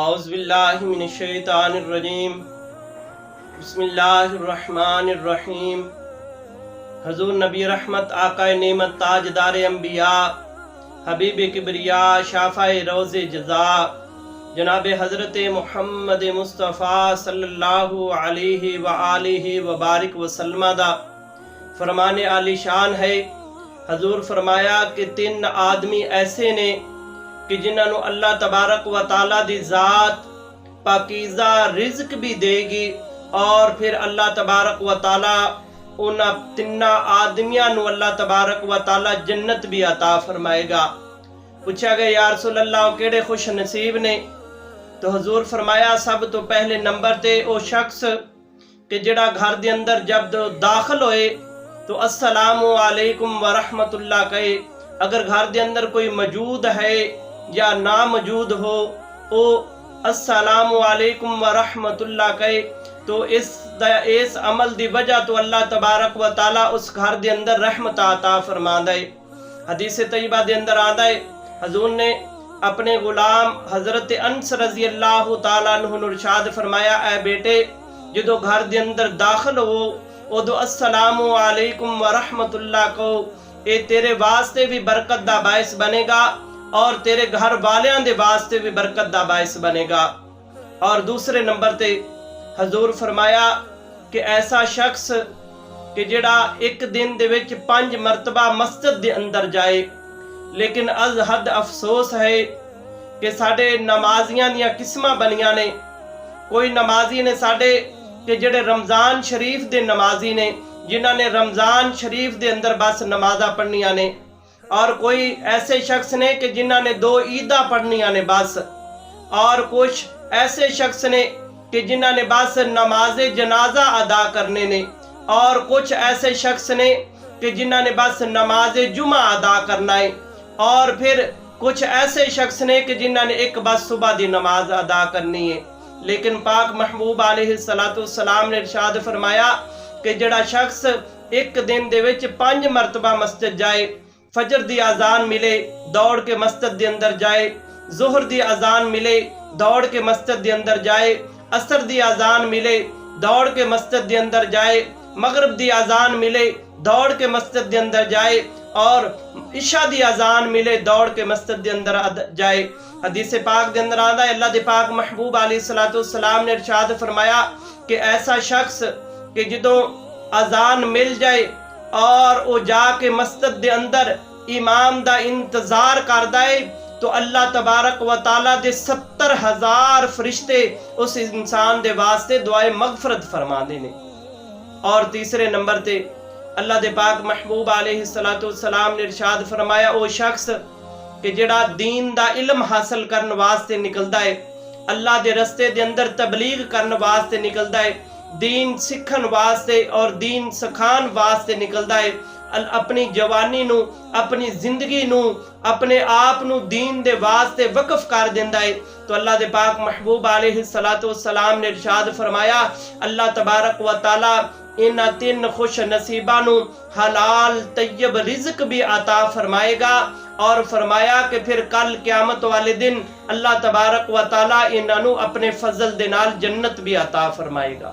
اعوذ باللہ من الشیطان الرجیم بسم اللہ الرحمن الرحیم۔ حضور نبی رحمت، آقا نعمت، تاجدار انبیاء، حبیب کبریاء، شافع روز جزا، جناب حضرت محمد مصطفیٰ صلی اللہ علیہ وآلہ وبارک وسلم دا فرمان عالی شان ہے۔ حضور فرمایا کہ 3 آدمی ایسے نے کہ جنہاں نو اللہ تبارک و تعالی دی ذات پاکیزہ رزق بھی دے گی، اور پھر اللہ تبارک و تعالی انہاں 3 آدمیاں نو اللہ تبارک و تعالی جنت بھی عطا فرمائے گا۔ پوچھا گیا یا رسول اللہ کیڑے خوش نصیب نے؟ تو حضور فرمایا سب تو پہلے نمبر تے او شخص کہ جڑا گھر دے اندر جب داخل ہوئے تو السلام علیکم ورحمت اللہ کہے۔ اگر گھر دے اندر کوئی موجود ہے یا نا موجود ہو او السلام علیکم ورحمت اللہ کہے، تو اس عمل دی وجہ تو اللہ تبارک و تعالی اس گھر دے اندر رحمت عطا فرماندا ہے۔ حدیث طیبہ دے اندر آندا ہے حضور نے اپنے غلام حضرت انس رضی اللہ تعالیٰ عنہ ارشاد فرمایا، اے بیٹے جدو گھر دے اندر داخل ہو ادو السلام علیکم ورحمت اللہ کو، اے تیرے واسطے بھی برکت دا باعث بنے گا اور تیرے گھر والیاں دے واسطے بھی برکت دا باعث بنے گا۔ اور دوسرے نمبر تے حضور فرمایا کہ ایسا شخص کہ جڑا ایک دن دے وچ 5 مرتبہ مسجد دے اندر جائے، لیکن از حد افسوس ہے کہ ساڈے نمازیاں دیاں قسماں بنیاں نے۔ کوئی نمازی نے ساڈے کہ جڑے رمضان شریف دے نمازی نے، جنہاں نے رمضان شریف دے اندر بس نمازاں پڑھنیاں نے، اور کوئی ایسے شخص نے کہ جنہاں نے 2 عیداں پڑھنیاں نے بس، اور کچھ ایسے شخص نے کہ جنہاں نے بس نماز جنازہ ادا کرنے نے، اور کچھ ایسے شخص نے کہ جنہاں نے بس نماز جمعہ ادا کرنا ہے، اور پھر کچھ ایسے شخص نے کہ جنہاں نے ایک بس صبح دی نماز ادا کرنی ہے۔ لیکن پاک محبوب علیہ السلام نے ارشاد فرمایا کہ جڑا شخص ایک دن دے وچ 5 مرتبہ مسجد جائے، فجر دی اذان ملے دوڑ کے مسجد دے اندر جائے، ظہر دی اذان ملے دوڑ کے مسجد دے اندر جائے، عصر دی اذان ملے دوڑ کے مسجد دے اندر جائے، مغرب دی اذان ملے دوڑ کے مسجد دے اندر جائے، اور عشاء دی اذان ملے دوڑ کے مسجد دے اندر جائے۔ حدیث پاک دے اندر آندا ہے اللہ دے پاک محبوب علیہ السلام نے ارشاد فرمایا کہ ایسا شخص کہ جدوں اذان مل جائے اور او جا کے مسجد دے اندر امام دا انتظار کردا ہے، تو اللہ تبارک و تعالی دے 70,000 فرشتے اس انسان دے واسطے دعائے مغفرت فرماندے نے۔ اور تیسرے نمبر تے اللہ دے پاک محبوب علیہ السلام نے ارشاد فرمایا او شخص کہ جڑا دین دا علم حاصل کرن واسطے نکلدا ہے، اللہ دے رستے دے اندر تبلیغ کرن واسطے نکلدا ہے، دین سکھن واسطے اور دین سکھان واسطے نکلدا ہے، اپنی جوانی نو، اپنی زندگی نو، اپنے آپ نو دین دے واسطے وقف کر دیندا ہے، تو اللہ دے پاک محبوب علیہ السلام نے ارشاد فرمایا اللہ تبارک و تعالی انہاں 3 خوش نصیباں نو حلال طیب رزق بھی عطا فرمائے گا، اور فرمایا کہ پھر کل قیامت والے دن اللہ تبارک و تعالی انہاں نو اپنے فضل دے نال جنت بھی عطا فرمائے گا۔